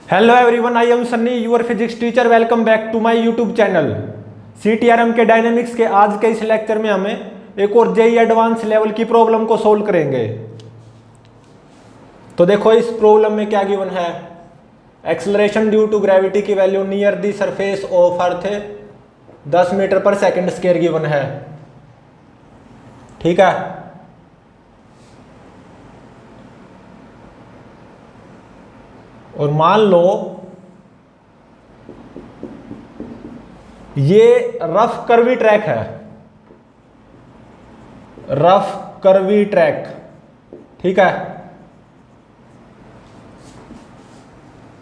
Hello everyone, I am Sunny, your physics teacher. Welcome back to my YouTube channel. CTRM के dynamics के आज के इस लेक्चर में हमें एक और जेई एडवांस लेवल की प्रॉब्लम को सोल्व करेंगे। तो देखो इस प्रॉब्लम में क्या गिवन है। एक्सेलरेशन ड्यू टू ग्रेविटी की value near the surface of earth 10 metre पर सेकेंड स्क्वायर गिवन है। ठीक है, और मान लो ये रफ कर्वी ट्रैक है, रफ कर्वी ट्रैक। ठीक है,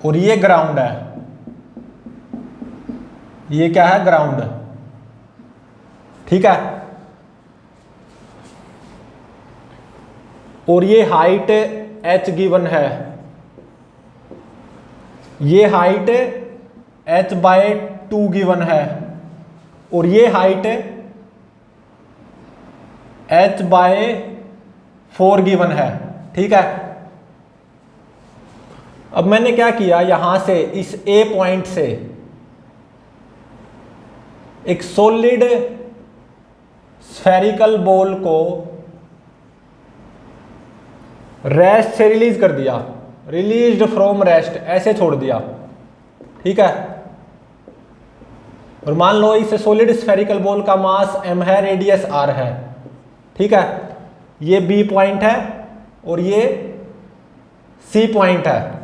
और ये ग्राउंड है। ये क्या है? ग्राउंड। ठीक है, और ये हाइट h गिवन है। ये हाइट h/2 गिवन है और ये हाइट h/4 गिवन है। ठीक है, अब मैंने क्या किया, यहां से इस A पॉइंट से एक सॉलिड स्फेरिकल बॉल को रेस्ट से रिलीज कर दिया, रिलीज्ड फ्रॉम रेस्ट, ऐसे छोड़ दिया। ठीक है, और मान लो इस सॉलिड स्फेरिकल बॉल का मास m है, रेडियस r है। ठीक है, ये B पॉइंट है और ये C पॉइंट है।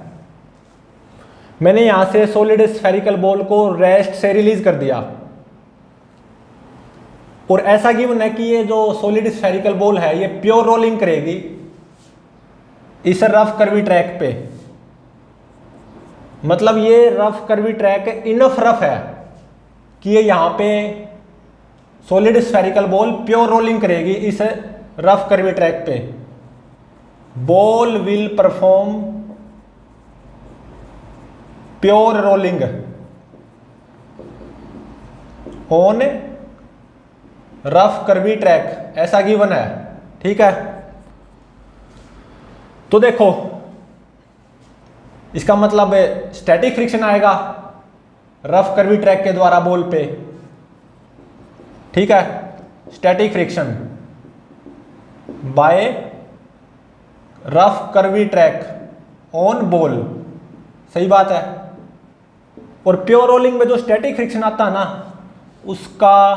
मैंने यहां से सॉलिड स्फेरिकल बॉल को रेस्ट से रिलीज कर दिया और ऐसा गिवन है कि ये जो सॉलिड स्फेरिकल बॉल है ये प्योर रोलिंग करेगी इस रफ कर्वी ट्रैक पे। मतलब ये rough curvy track enough rough है कि ये यहां पे solid spherical ball pure rolling करेगी इस रफ कर्वी ट्रैक पे। Ball will perform pure rolling on rough curvy track, ऐसा गिवन है। ठीक है, तो देखो इसका मतलब स्टैटिक फ्रिक्शन आएगा रफ कर्वी ट्रैक के द्वारा बॉल पे। ठीक है, static friction by rough curvy track on ball, सही बात है। और प्योर रोलिंग में जो स्टैटिक फ्रिक्शन आता है ना, उसका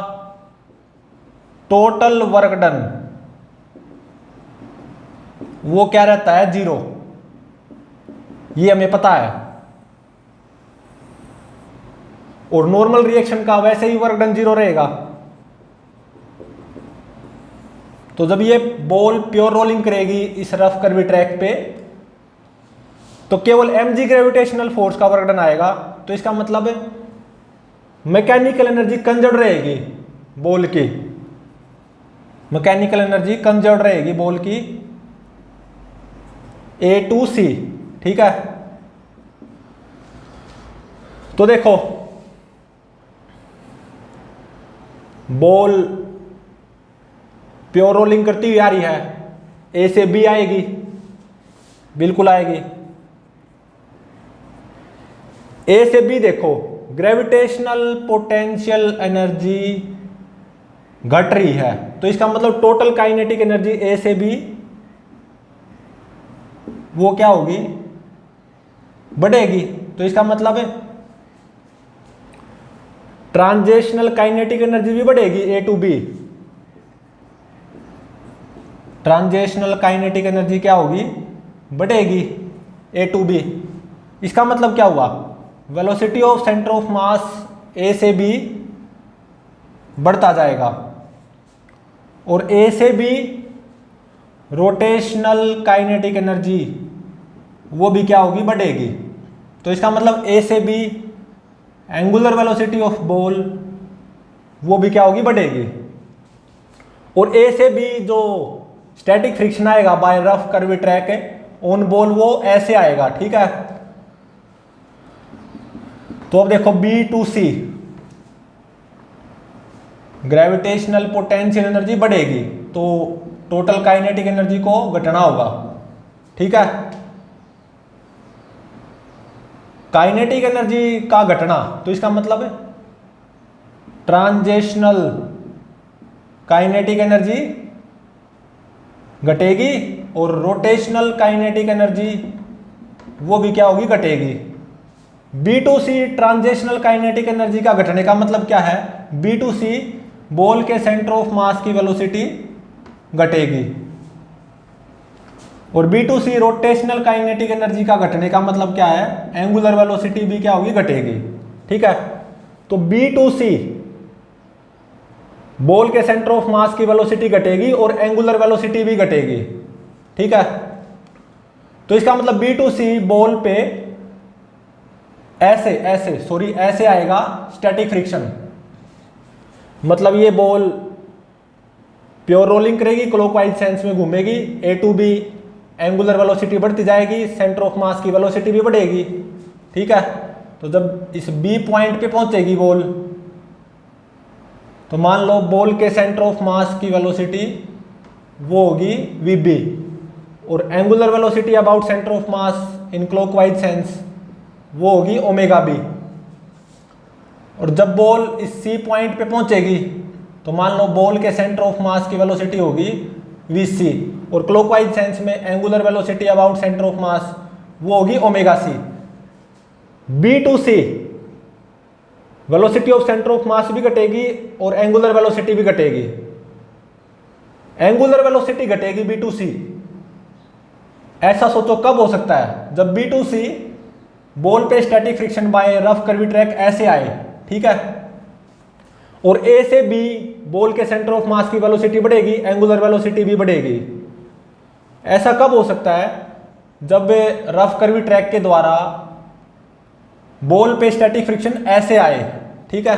टोटल वर्क डन वो क्या रहता है? 0। ये हमें पता है। और नॉर्मल रिएक्शन का वैसे ही वर्क डन 0 रहेगा। तो जब ये बॉल प्योर रोलिंग करेगी इस रफ कर्वी ट्रैक पे तो केवल mg ग्रेविटेशनल फोर्स का वर्क डन आएगा। तो इसका मतलब है मैकेनिकल एनर्जी कंजर्व रहेगी बॉल की, मैकेनिकल एनर्जी कंजर्व रहेगी बॉल की A2C। ठीक है, तो देखो बॉल प्योर रोलिंग करती हुई आ रही है, A से B आएगी, बिल्कुल आएगी। A से B देखो ग्रेविटेशनल पोटेंशियल एनर्जी घट रही है, तो इसका मतलब टोटल काइनेटिक एनर्जी A से B वो क्या होगी? बढ़ेगी। तो इसका मतलब है ट्रांजिशनल काइनेटिक एनर्जी भी बढ़ेगी A to B। Transitional kinetic energy क्या होगी? बढ़ेगी A to B। इसका मतलब क्या हुआ? Velocity of centre of mass A से B बढ़ता जाएगा और A से B रोटेशनल काइनेटिक एनर्जी वो भी क्या होगी? बढ़ेगी। तो इसका मतलब A से B angular velocity of ball वो भी क्या होगी? बढ़ेगी। और A से B जो स्टैटिक फ्रिक्शन आएगा by rough curvy track on ball वो ऐसे आएगा। ठीक है, तो अब देखो B to C gravitational potential energy बढ़ेगी तो टोटल काइनेटिक एनर्जी को घटना होगा। ठीक है, काइनेटिक एनर्जी का घटना, तो इसका मतलब है ट्रांजेशनल काइनेटिक एनर्जी घटेगी और रोटेशनल काइनेटिक एनर्जी वो भी क्या होगी, घटेगी। B2C ट्रांजेशनल काइनेटिक एनर्जी का घटने का मतलब क्या है, B2C बॉल के सेंटर ऑफ मास की वेलोसिटी घटेगी और B2C रोटेशनल काइनेटिक एनर्जी का घटने का मतलब क्या है, एंगुलर वेलोसिटी भी क्या होगी, घटेगी। ठीक है, तो B2C बॉल के सेंटर ऑफ मास की वेलोसिटी घटेगी और एंगुलर वेलोसिटी भी घटेगी। ठीक है, तो इसका मतलब B2C बॉल पे ऐसे आएगा स्टैटिक फ्रिक्शन, मतलब ये बॉल प्योर रोलिंग करेगी, क्लॉकवाइज सेंस में घूमेगी, A to B angular velocity बढ़ती जाएगी, सेंटर ऑफ मास की वेलोसिटी भी बढ़ेगी। ठीक है, तो जब इस B पॉइंट पे पहुंचेगी बॉल, तो मान लो बॉल के सेंटर ऑफ मास की वेलोसिटी वो होगी VB और angular velocity about centre of mass in clockwise sense वो होगी ओमेगा B। और जब बॉल इस C पॉइंट पे पहुंचेगी तो मान लो बॉल के सेंटर ऑफ मास की वेलोसिटी होगी VC और क्लॉकवाइज सेंस में angular velocity about centre of मास वो होगी omega C। B2C velocity of centre of मास भी घटेगी और एंगुलर वेलोसिटी भी घटेगी। एंगुलर वेलोसिटी घटेगी B2C, ऐसा सोचो कब हो सकता है, जब B2C बॉल पे static friction by rough curvy track ऐसे आए। ठीक है, और A से B बॉल के सेंटर ऑफ मास की वेलोसिटी बढ़ेगी, एंगुलर वेलोसिटी भी बढ़ेगी। ऐसा कब हो सकता है, जब रफ कर्वी ट्रैक के द्वारा बॉल पे स्टैटिक फ्रिक्शन ऐसे आए। ठीक है,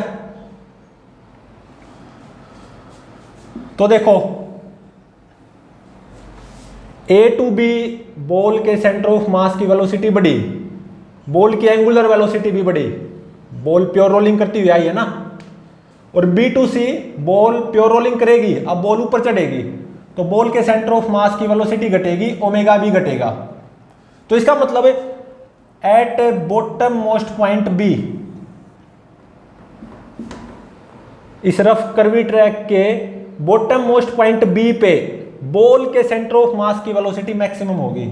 तो देखो A टू B बॉल के सेंटर ऑफ मास की वेलोसिटी बढ़ी, बॉल की एंगुलर वेलोसिटी भी बढ़ी, बॉल प्योर रोलिंग करती हुई आई है ना। और B2C बॉल प्योर रोलिंग करेगी, अब बॉल ऊपर चढ़ेगी तो बॉल के सेंटर ऑफ मास की वेलोसिटी घटेगी, ओमेगा भी घटेगा। तो इसका मतलब है at bottom most point B, इस रफ कर्वी ट्रैक के बॉटम मोस्ट पॉइंट B पे बॉल के सेंटर ऑफ मास की वेलोसिटी मैक्सिमम होगी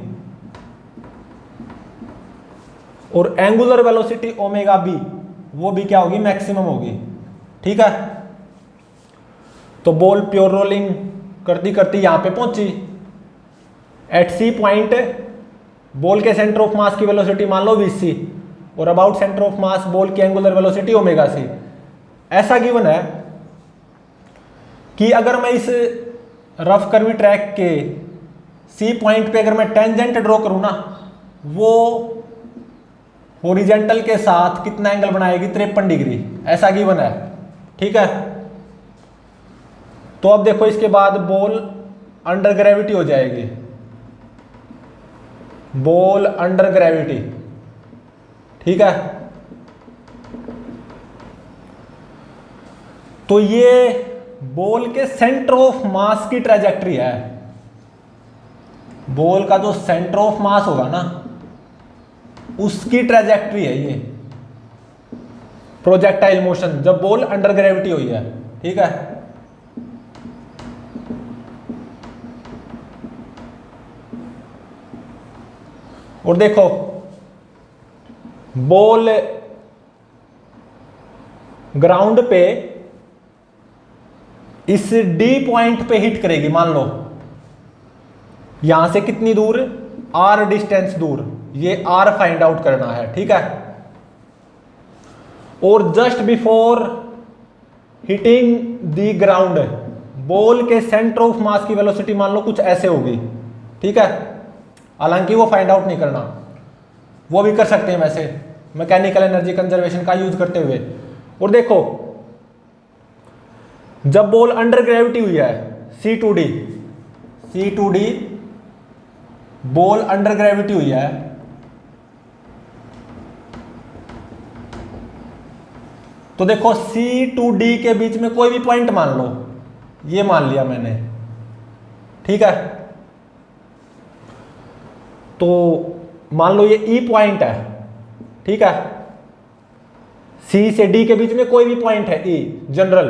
और एंगुलर वेलोसिटी ओमेगा B वो भी क्या होगी, मैक्सिमम होगी। ठीक है, तो बॉल प्योर रोलिंग करती करती यहां पे पहुंची, एट C पॉइंट बॉल के सेंटर ऑफ मास की वेलोसिटी मान लो VC और about centre of mass ball की एंगुलर वेलोसिटी ओमेगा C। ऐसा गिवन है कि अगर मैं इस रफ कर्वी ट्रैक के C पॉइंट पे अगर मैं टेंजेंट ड्रॉ करूं ना, वो हॉरिजॉन्टल के साथ कितना एंगल बनाएगी, 53 डिग्री, ऐसा गिवन है। ठीक है, तो अब देखो इसके बाद बॉल अंडर ग्रेविटी हो जाएगी, बॉल अंडर ग्रेविटी। ठीक है, तो ये बॉल के सेंटर ऑफ मास की ट्रेजेक्टरी है, बॉल का जो सेंटर ऑफ मास होगा ना उसकी ट्रेजेक्टरी है ये प्रोजेक्टाइल मोशन, जब बॉल अंडर ग्रेविटी हुई है। ठीक है, और देखो बॉल ग्राउंड पे इस D पॉइंट पे हिट करेगी, मान लो यहां से कितनी दूर, R डिस्टेंस दूर, ये R फाइंड आउट करना है। ठीक है, और just before hitting the ground ball के सेंटर ऑफ मास की वेलोसिटी मान लो कुछ ऐसे होगी। ठीक है, हालांकि वो फाइंड आउट नहीं करना, वो भी कर सकते हैं वैसे मैकेनिकल एनर्जी कंजर्वेशन का यूज करते हुए। और देखो जब बॉल अंडर ग्रेविटी हुई है C to D ball under gravity हुई है, तो देखो C टू D के बीच में कोई भी पॉइंट मान लो, ये मान लिया मैंने। ठीक है, तो मान लो ये E पॉइंट है, ठीक है, सी से डी के बीच में कोई भी पॉइंट है ई जनरल।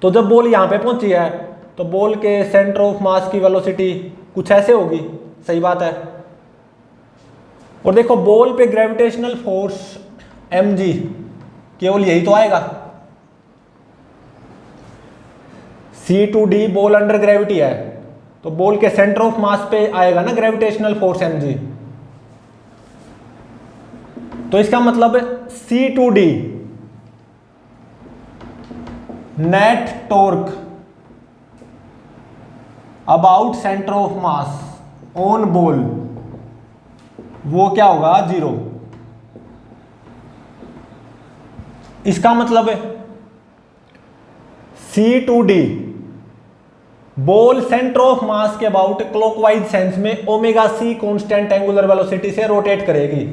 तो जब बॉल यहां पे पहुंची है तो बॉल के सेंटर ऑफ मास की वेलोसिटी कुछ ऐसे होगी, सही बात है। और देखो बॉल पे ग्रेविटेशनल फोर्स mg, केवल यही तो आएगा। C2D बॉल अंडर ग्रेविटी है तो बॉल के सेंटर ऑफ मास पे आएगा ना ग्रेविटेशनल फोर्स mg। तो इसका मतलब C2D net torque about centre of mass on ball, वो क्या होगा 0। इसका मतलब है C2D ball centre of mass के अबाउट क्लॉकवाइज सेंस में omega C constant angular velocity से रोटेट करेगी।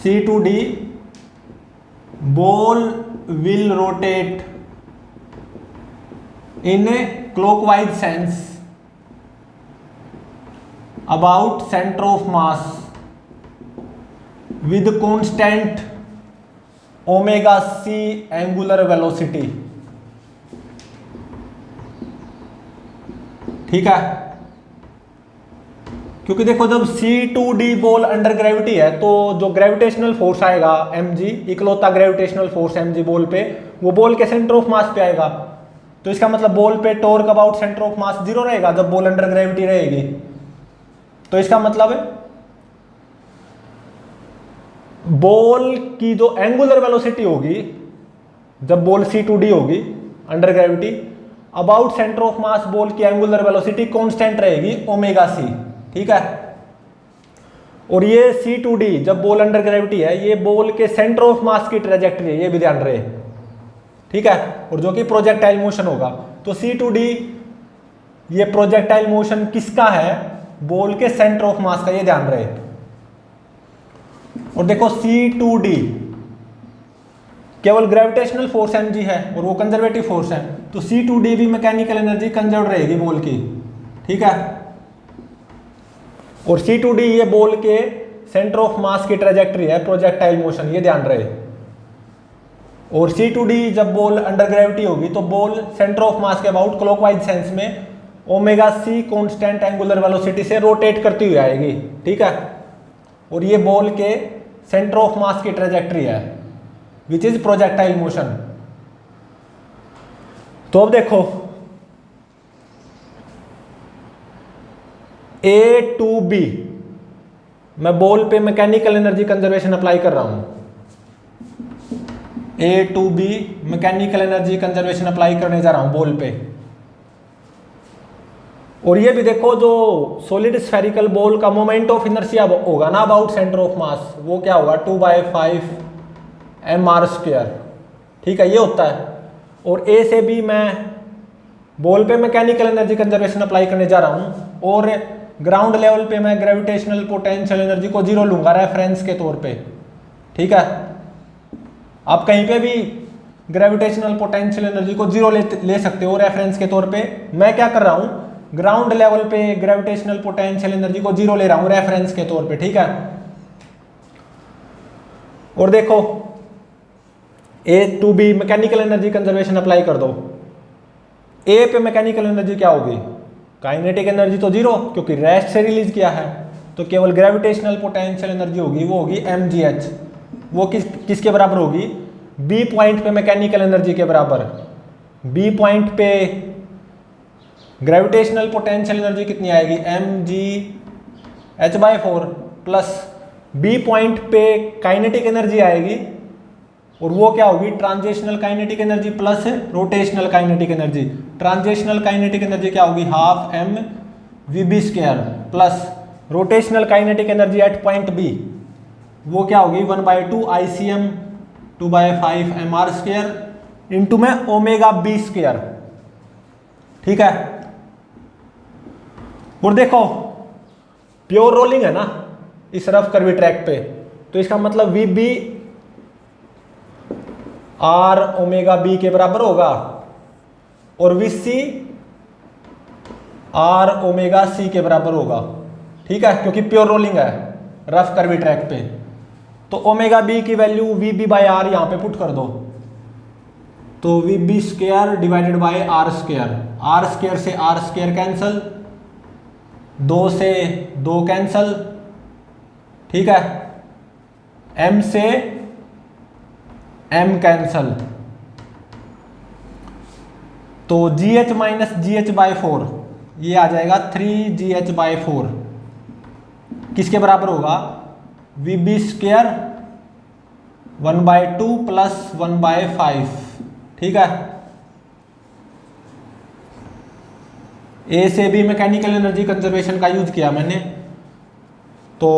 C2D ball will rotate in a clockwise sense about centre of mass with constant omega C angular velocity. ठीक है, क्योंकि देखो जब C2D ball under gravity है तो जो ग्रेविटेशनल फोर्स आएगा mg, इकलौता ग्रेविटेशनल फोर्स mg बॉल पे, वो बॉल के सेंटर ऑफ मास पे आएगा। तो इसका मतलब बॉल पे टॉर्क अबाउट सेंटर ऑफ मास 0 रहेगा जब बॉल अंडर ग्रेविटी रहेगी। तो इसका मतलब है बॉल की जो एंगुलर वेलोसिटी होगी जब बॉल C2D होगी under gravity, about centre of mass ball की एंगुलर वेलोसिटी कांस्टेंट रहेगी ओमेगा सी। ठीक है, और ये C2D जब बॉल अंडर ग्रेविटी है ये बॉल के सेंटर ऑफ मास की ट्रेजेक्टरी है, ये भी ध्यान रहे। ठीक है, और जो कि प्रोजेक्टाइल मोशन होगा। तो C2D ये प्रोजेक्टाइल मोशन किसका है, बॉल के सेंटर ऑफ मास का, ये ध्यान रहे। और देखो C2D केवल ग्रेविटेशनल फोर्स mg है और वो कंजर्वेटिव फोर्स है, तो C2D भी मैकेनिकल एनर्जी कंजर्व रहेगी बॉल की। ठीक है, और C2D ये बॉल के सेंटर ऑफ मास की ट्रेजेक्टरी है, प्रोजेक्टाइल मोशन, ये ध्यान रहे। और C2D जब बॉल अंडर ग्रेविटी होगी तो बॉल सेंटर ऑफ मास के अबाउट क्लॉकवाइज सेंस में omega C constant angular velocity से रोटेट करती हुई आएगी। ठीक है, और ये बॉल के सेंटर ऑफ मास की ट्रेजेक्टरी है विच इज प्रोजेक्टाइल मोशन। तो अब देखो A to B, मैं बॉल पे मैकेनिकल एनर्जी कंजर्वेशन अप्लाई कर रहा हूं। A to B mechanical energy conservation apply करने जा रहा हूं बॉल पे। और ये भी देखो जो सॉलिड स्फेरिकल बॉल का मोमेंट ऑफ इनर्शिया होगा ना अबाउट सेंटर ऑफ मास, वो क्या होगा 2/5 mr²। ठीक है, ये होता है। और A से B मैं बॉल पे मैकेनिकल एनर्जी कंजर्वेशन अप्लाई करने जा रहा हूं और ग्राउंड लेवल पे मैं ग्रेविटेशनल पोटेंशियल एनर्जी को 0 लूंगा रेफरेंस के तौर पे। ठीक है, आप कहीं पे भी ग्रेविटेशनल पोटेंशियल एनर्जी को 0 ले सकते हो रेफरेंस के तौर पे। मैं क्या कर रहा हूं, ग्राउंड लेवल पे ग्रेविटेशनल पोटेंशियल एनर्जी को 0 ले रहा हूं रेफरेंस के तौर पे। ठीक है, और देखो A to B mechanical energy conservation apply कर दो। A पे मैकेनिकल एनर्जी क्या होगी, काइनेटिक एनर्जी तो 0 क्योंकि रेस्ट से रिलीज किया है, तो केवल ग्रेविटेशनल पोटेंशियल एनर्जी होगी, वो होगी mgh। वो किसके बराबर होगी, B पॉइंट पे मैकेनिकल एनर्जी के बराबर। B पॉइंट पे ग्रेविटेशनल पोटेंशियल एनर्जी कितनी आएगी, mgh/4 प्लस B पॉइंट पे काइनेटिक एनर्जी आएगी और वो क्या होगी, translational kinetic energy plus rotational kinetic energy. Translational kinetic energy क्या होगी, 12 mvb² plus rotational kinetic energy at point B, वो क्या होगी 1/2 ICM 2/5 mr² इंटू में ओमेगा b²। ठीक है, और देखो प्योर रोलिंग है ना इस रफ कर्वी ट्रैक पे, तो इसका मतलब VB R ओमेगा B के बराबर होगा और VC R ओमेगा C के बराबर होगा। ठीक है, क्योंकि प्योर रोलिंग है। रफ कर्वी ट्रैक पे। तो ओमेगा बी की value V B by R यहाँ पे पुट कर दो, तो V B square divided by R square से आर स्क्वायर कैंसल, 2 से 2 कैंसल, ठीक है, m से m कैंसल, तो GH माइनस GH बाई 4 ये आ जाएगा 3GH बाई 4 किसके बराबर होगा, वी बी स्क्वायर 1/2 प्लस 1/5, ठीक है। ए से बी मैकेनिकल एनर्जी कंजर्वेशन का यूज किया मैंने, तो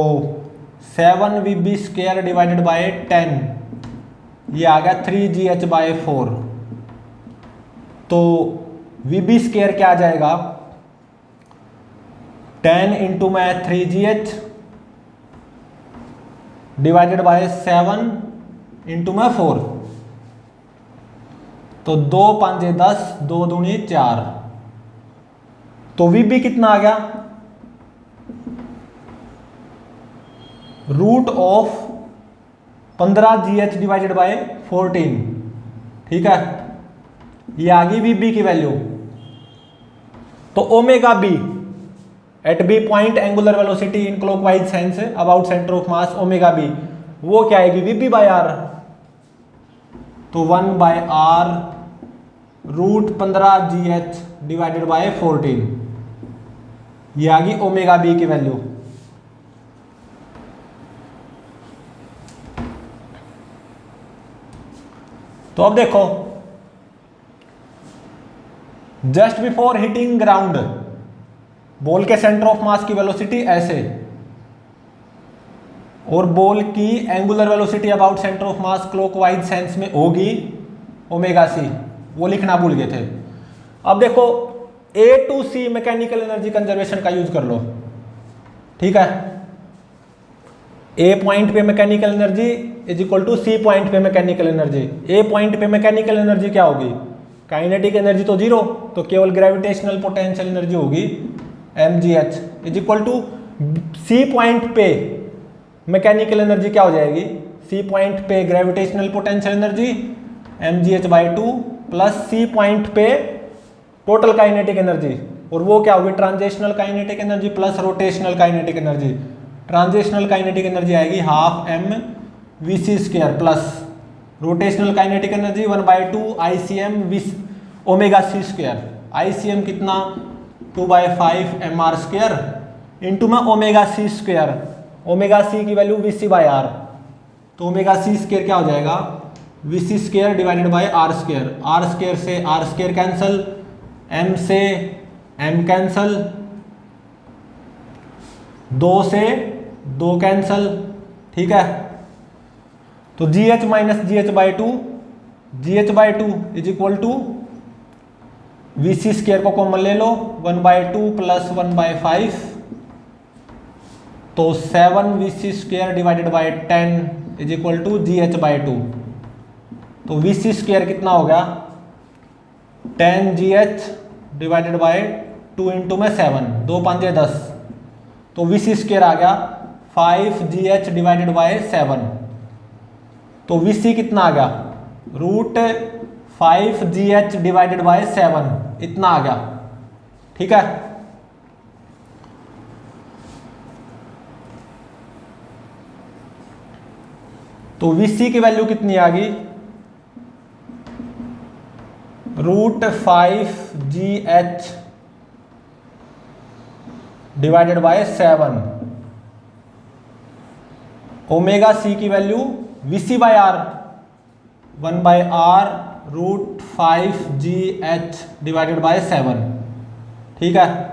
7 V B square divided by 10 ये आ गया 3GH बाई 4। तो वी बी स्क्वायर क्या आ जाएगा, 10 इंटू में 3GH डिवाइडेड बाय 7 इंटू में 4, तो 2 5 10, 2 दूनी 4, तो वी बी कितना आ गया, root of 15GH divided by 14, ठीक है, ये आ गई वी बी की वैल्यू। तो omega B at B point angular velocity in clockwise sense about centre of mass, omega B वो क्या आएगी, वी बी बाई आर, तो 1/r root 15GH divided by 14 ये आ गई ओमेगा बी की वैल्यू। तो अब देखो, just before hitting ground ball के सेंटर ऑफ मास की वेलोसिटी ऐसे, और बॉल की angular velocity about centre of mass clockwise sense में होगी ओमेगा सी, वो लिखना भूल गए थे। अब देखो A to C mechanical energy conservation का यूज कर लो, ठीक है। ए पॉइंट पे mechanical energy is equal to C point पे मैकेनिकल एनर्जी। ए पॉइंट पे मैकेनिकल एनर्जी क्या होगी, काइनेटिक एनर्जी तो जीरो, तो केवल ग्रेविटेशनल पोटेंशियल एनर्जी होगी mgh is equal to C point पे मैकेनिकल एनर्जी क्या हो जाएगी, सी पॉइंट पे gravitational potential energy mgh by 2 plus C point पे टोटल काइनेटिक एनर्जी, और वो क्या होगी, translational kinetic energy plus rotational kinetic energy. Translational kinetic energy आएगी half m V C square plus rotational kinetic energy 1/2 ICM omega C square. ICM कितना, 2/5 mr square into में omega C square, omega C की value VC by R, तो omega C square क्या हो जाएगा, VC square divided by R square, R square से R square cancel, m से m cancel, 2 से 2 कैंसल, ठीक है। तो GH minus GH by 2, GH by 2 is equal to VC square को कॉमन ले लो, 1/2 प्लस 1/5, तो 7 VC square divided by 10 is equal to GH by 2। तो VC स्क्वायर कितना हो गया, 10GH डिवाइडेड बाई 2 इंटू में 7, 2 5 10, तो VC स्क्वायर आ गया 5GH डिवाइडेड बाई 7, तो VC कितना आ गया, रूट 5GH डिवाइडेड बाय 7 इतना आ गया, ठीक है। तो VC की वैल्यू कितनी आ गई, root 5GH divided by 7, omega C की value VC by R 1/r root 5GH divided by 7, ठीक है।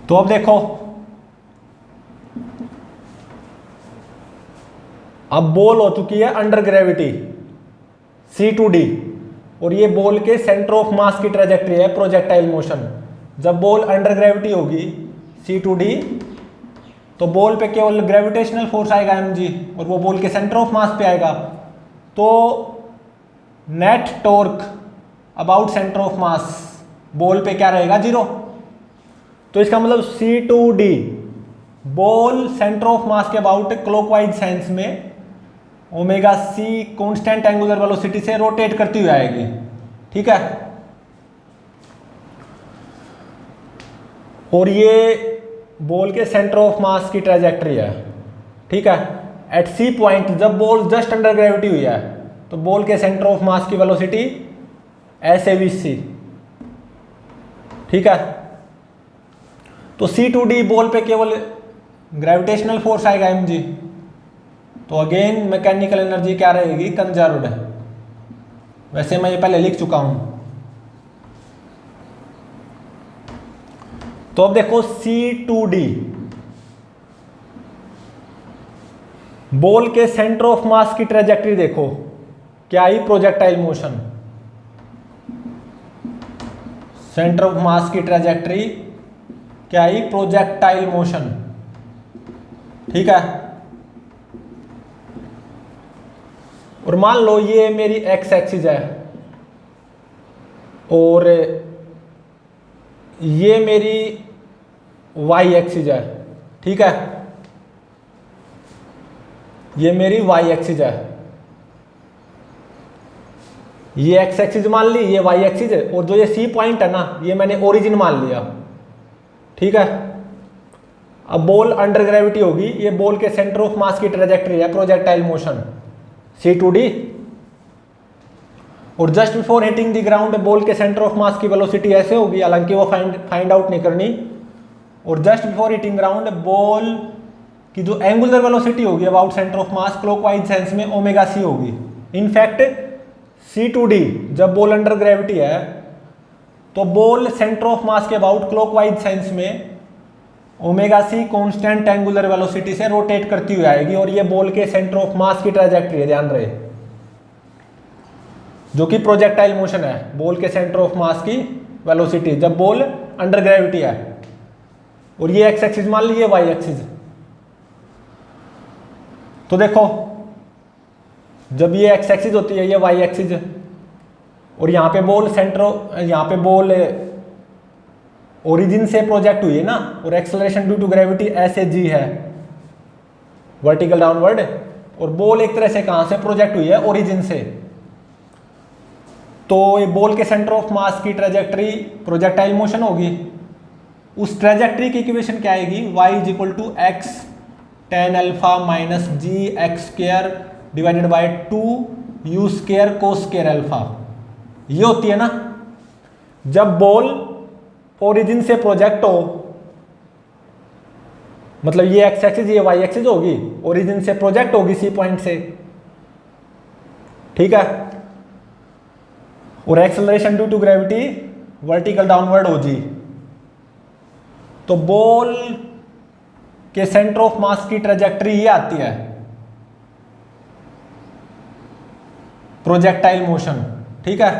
तो अब देखो, अब बॉल हो चुकी है अंडर ग्रेविटी C2D, और ये बॉल के सेंटर ऑफ मास की ट्रेजेक्ट्री है प्रोजेक्टाइल मोशन। जब बॉल अंडर ग्रेविटी होगी C2D, तो बॉल पे केवल ग्रेविटेशनल फोर्स आएगा mg, और वो बॉल के सेंटर ऑफ मास पे आएगा। तो net torque about centre of mass, ball पे क्या रहेगा 0। तो इसका मतलब C2D ball centre of mass के अबाउट क्लॉकवाइज सेंस में omega C constant angular velocity से रोटेट करती हुई आएगी। ठीक है, और ये बॉल के सेंटर ऑफ मास की ट्रेजेक्टरी है। ठीक है, एट सी पॉइंट जब बॉल जस्ट अंडर ग्रेविटी हुई है तो बॉल के सेंटर ऑफ मास की वेलोसिटी ऐसे भी सी। ठीक है, तो C2D बॉल पे केवल ग्रेविटेशनल फोर्स आएगा mg, तो अगेन मैकेनिकल एनर्जी क्या रहेगी कंजर्व्ड। वैसे मैं ये पहले लिख चुका हूं। तो अब देखो C2D बॉल के सेंटर ऑफ मास की ट्रेजेक्टरी देखो, क्या आई projectile motion. Centre of mass की ट्रेजेक्टरी क्या आई प्रोजेक्टाइल मोशन। ठीक है, और मान लो ये मेरी एक्स एक्सिस है और ये मेरी वाई एक्सिस है। ठीक है, ये मेरी वाई एक्सिस है, ये एक्स एक्सिस मान ली, ये वाई एक्सिस है, और जो ये सी पॉइंट है ना ये मैंने ओरिजिन मान लिया। ठीक है, अब बॉल अंडर ग्रेविटी होगी, ये बॉल के सेंटर ऑफ मास की ट्रेजेक्टरी है प्रोजेक्टाइल मोशन C2D, और just before hitting the ground ball के सेंटर ऑफ मास की वेलोसिटी ऐसे होगी, हालांकि वो फाइंड आउट नहीं करनी। और just before hitting ground ball की जो एंगुलर वेलोसिटी होगी about centre of mass clockwise sense में ओमेगा सी होगी। इनफैक्ट C2D जब बॉल अंडर ग्रेविटी है तो बॉल सेंटर ऑफ मास के अबाउट क्लॉकवाइज सेंस में omega C constant angular velocity से रोटेट करती हुई आएगी, और ये बॉल के सेंटर ऑफ मास की ट्रेजेक्टरी है, ध्यान रहे, जो कि प्रोजेक्टाइल मोशन है। बॉल के सेंटर ऑफ मास की वेलोसिटी जब बॉल अंडर ग्रेविटी है, और ये एक्स एक्सिस मान लीजिए वाई एक्सिस। तो देखो जब ये एक्स एक्सिस होती है, ये वाई एक्सिस, और यहाँ पे बॉल यहाँ पे बॉल ओरिजिन से प्रोजेक्ट हुई है ना, और एक्सेलरेशन ड्यू टू ग्रेविटी ऐसे जी है वर्टिकल डाउनवर्ड, और बॉल एक तरह से कहां से प्रोजेक्ट हुई है ओरिजिन से। तो ये बॉल के सेंटर ऑफ मास की ट्रेजेक्टरी प्रोजेक्टाइल मोशन होगी। उस ट्रेजेक्टरी की इक्वेशन क्या आएगी, y is equal to X tan alpha minus G X square divided by 2 U square cos square alpha. ये होती है ना जब बॉल ओरिजिन से प्रोजेक्ट हो, मतलब ये एक्स एक्सिस ये वाई एक्सिस होगी, ओरिजिन से प्रोजेक्ट होगी सी पॉइंट से। ठीक है, और acceleration due to gravity vertical downward हो जी। तो बॉल के सेंटर ऑफ मास की ट्रेजेक्टरी ये आती है प्रोजेक्टाइल मोशन। ठीक है,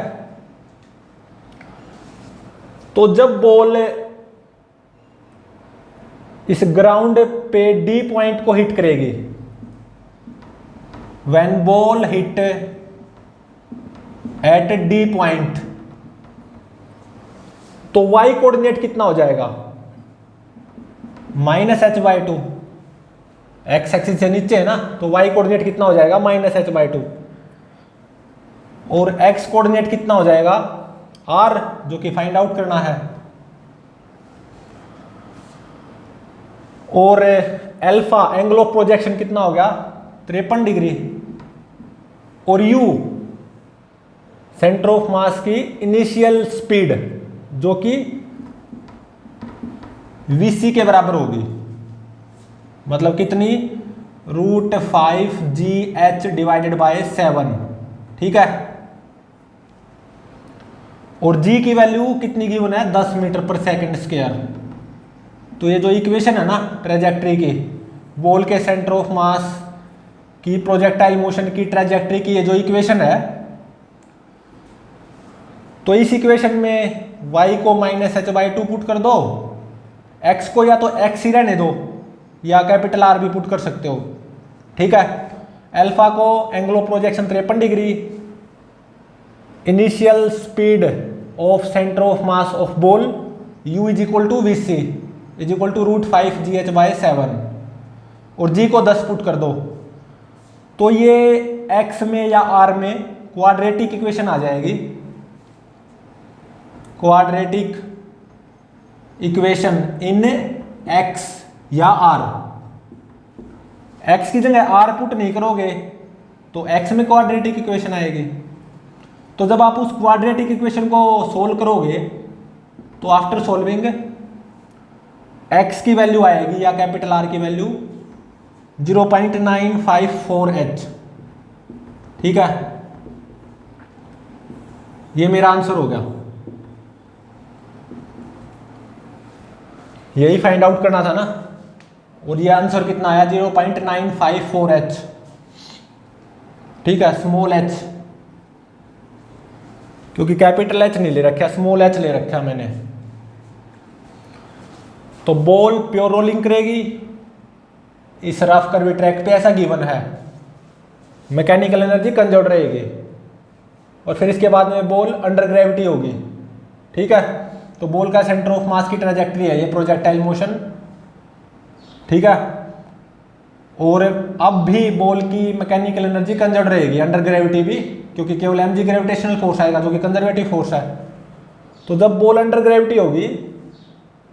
तो जब बॉल इस ग्राउंड पे डी पॉइंट को हिट करेगी, when ball hit eight D point, तो वाई कोऑर्डिनेट कितना हो जाएगा -h/2। एक्स एक्सिस से नीचे है ना, तो वाई कोऑर्डिनेट कितना हो जाएगा -h/2, और एक्स कोऑर्डिनेट कितना हो जाएगा r, जो कि फाइंड आउट करना है। और अल्फा एंगल ऑफ प्रोजेक्शन कितना हो गया 53 डिग्री, और u सेंटर ऑफ मास की इनिशियल स्पीड जो कि vc के बराबर होगी, मतलब कितनी √5gh डिवाइडेड बाय 7। ठीक है, और g की वैल्यू कितनी गिवन है 10 मीटर पर सेकंड स्क्वायर। तो ये जो इक्वेशन है ना ट्रेजेक्टरी की, बॉल के सेंटर ऑफ मास की प्रोजेक्टाइल मोशन की ट्रेजेक्टरी की ये जो इक्वेशन है, तो इस इक्वेशन में y को -h/2 पुट कर दो, x को या तो x ही रहने दो या कैपिटल R भी पुट कर सकते हो। ठीक है, अल्फा को angle of projection 53 degree, initial speed of centre of mass of ball u is equal to V C is equal to √5gh/7 और g को 10 पुट कर दो तो ये x में या r में क्वाड्रेटिक इक्वेशन आ जाएगी। क्वाड्रेटिक इक्वेशन इन x या r। x की जगह r पुट नहीं करोगे तो x में क्वाड्रेटिक इक्वेशन आएगी। तो जब आप उस क्वाड्रेटिक इक्वेशन को सोल्व करोगे तो आफ्टर सॉल्विंग x की वैल्यू आएगी या कैपिटल R की वैल्यू 0.954h। ठीक है, ये मेरा आंसर हो गया। यही फाइंड आउट करना था ना, और ये आंसर कितना आया 0.954h। ठीक है, स्मॉल h, क्योंकि कैपिटल H नहीं ले रखा, स्मॉल h ले रखा मैंने। तो बॉल प्योर रोलिंग करेगी इस रफ कर्वी ट्रैक पे, ऐसा गिवन है। मैकेनिकल एनर्जी कंजर्व रहेगी और फिर इसके बाद में बॉल अंडर ग्रेविटी होगी। ठीक है, तो बॉल का सेंटर ऑफ मास की ट्रैजेक्टरी है ये प्रोजेक्टाइल मोशन। ठीक है, और अब भी बॉल की मैकेनिकल एनर्जी कंजर्व रहेगी, अंडर ग्रेविटी भी, क्योंकि केवल mg ग्रेविटेशनल फोर्स आएगा जो कि कंजर्वेटिव फोर्स है। तो जब बॉल अंडर ग्रेविटी होगी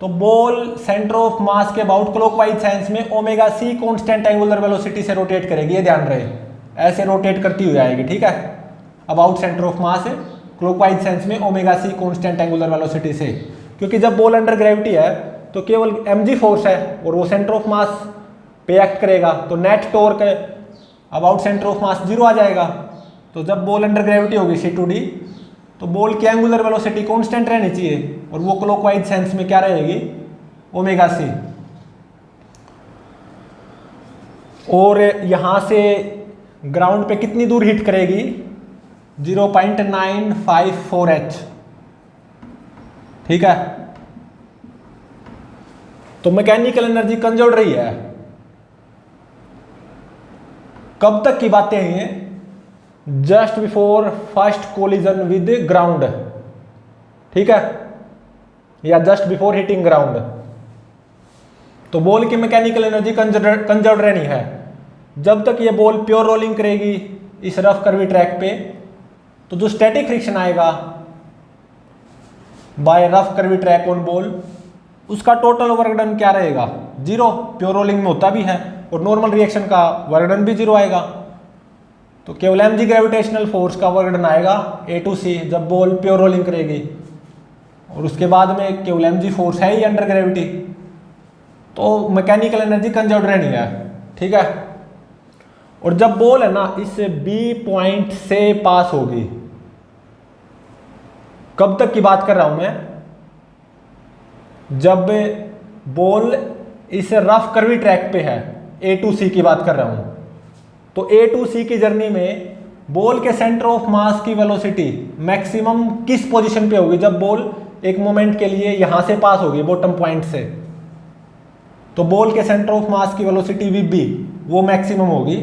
तो बॉल सेंटर ऑफ मास के अबाउट क्लॉकवाइज साइंस में omega C constant angular velocity से रोटेट करेगी। ये ध्यान रहे, ऐसे रोटेट करती हुई आएगी। ठीक है, about centre of mass clockwise sense में omega C constant angular velocity से, क्योंकि जब बॉल अंडर ग्रेविटी है तो केवल mg फोर्स है और वो सेंटर ऑफ मास पे एक्ट करेगा, तो net torque about centre of मास 0 आ जाएगा। तो जब बॉल अंडर ग्रेविटी होगी C2D तो बॉल की एंगुलर वेलोसिटी कांस्टेंट रहनी चाहिए और वो क्लॉकवाइज सेंस में क्या रहेगी, ओमेगा सी। और यहां से ग्राउंड पे कितनी दूर हिट करेगी, 0.954h। ठीक है, तो मैकेनिकल एनर्जी कंजर्व रही है। कब तक की बातें हैं ये, just before first collision with ground. ठीक है, या जस्ट बिफोर हिटिंग ग्राउंड। तो बॉल की मैकेनिकल एनर्जी कंजर्व रहनी है जब तक ये बॉल प्योर रोलिंग करेगी इस रफ कर्वी ट्रैक पे। तो जो स्टैटिक फ्रिक्शन आएगा by rough curvy track on ball, उसका टोटल वर्क डन क्या रहेगा, 0। प्योर रोलिंग में होता भी है, और नॉर्मल रिएक्शन का वर्क डन भी 0 आएगा। तो केवल mg ग्रेविटेशनल फोर्स का वर्क डन आएगा A to C जब बॉल प्योर रोलिंग करेगी, और उसके बाद में केवल mg फोर्स है ही अंडर ग्रेविटी। तो मैकेनिकल एनर्जी कंजर्व रहनी है। ठीक है, और जब बॉल है ना इस B पॉइंट से पास होगी, कब तक की बात कर रहा हूं मैं, जब बॉल इस रफ कर्वी ट्रैक पे है, A to C की बात कर रहा हूं। तो A to C की जर्नी में बॉल के सेंटर ऑफ मास की वेलोसिटी मैक्सिमम किस पोजीशन पे होगी, जब बॉल एक मोमेंट के लिए यहां से पास होगी बॉटम पॉइंट से। तो बॉल के सेंटर ऑफ मास की वेलोसिटी VB वो मैक्सिमम होगी,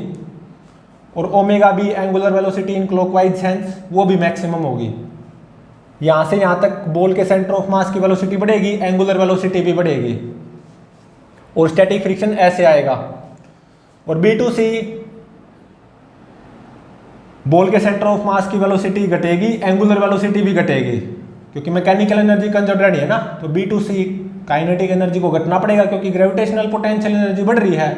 और omega B angular velocity in clockwise sense वो भी मैक्सिमम होगी। यहां से यहां तक बॉल के सेंटर ऑफ मास की वेलोसिटी बढ़ेगी, एंगुलर वेलोसिटी भी बढ़ेगी, और स्टैटिक फ्रिक्शन ऐसे आएगा। और B to C बॉल के सेंटर ऑफ मास की वेलोसिटी घटेगी, एंगुलर वेलोसिटी भी घटेगी, क्योंकि मैकेनिकल एनर्जी कंजर्व रहनी है ना। तो B to C kinetic energy को घटना पड़ेगा, क्योंकि ग्रेविटेशनल पोटेंशियल एनर्जी बढ़ रही है।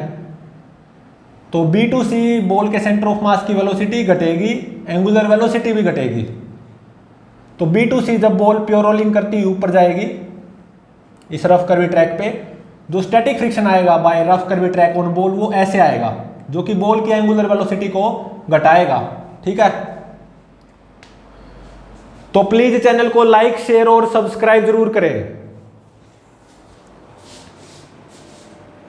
तो B to C बॉल के सेंटर ऑफ मास की वेलोसिटी घटेगी, एंगुलर वेलोसिटी भी घटेगी। तो B to C जब बॉल प्योर रोलिंग करती हुई ऊपर जाएगी इस रफ कर्वी ट्रैक पे, जो स्टैटिक फ्रिक्शन आएगा by rough curvy track on ball वो ऐसे आएगा, जो कि बॉल की एंगुलर वेलोसिटी को घटाएगा। ठीक है, तो प्लीज चैनल को लाइक, शेयर और सब्सक्राइब जरूर करें।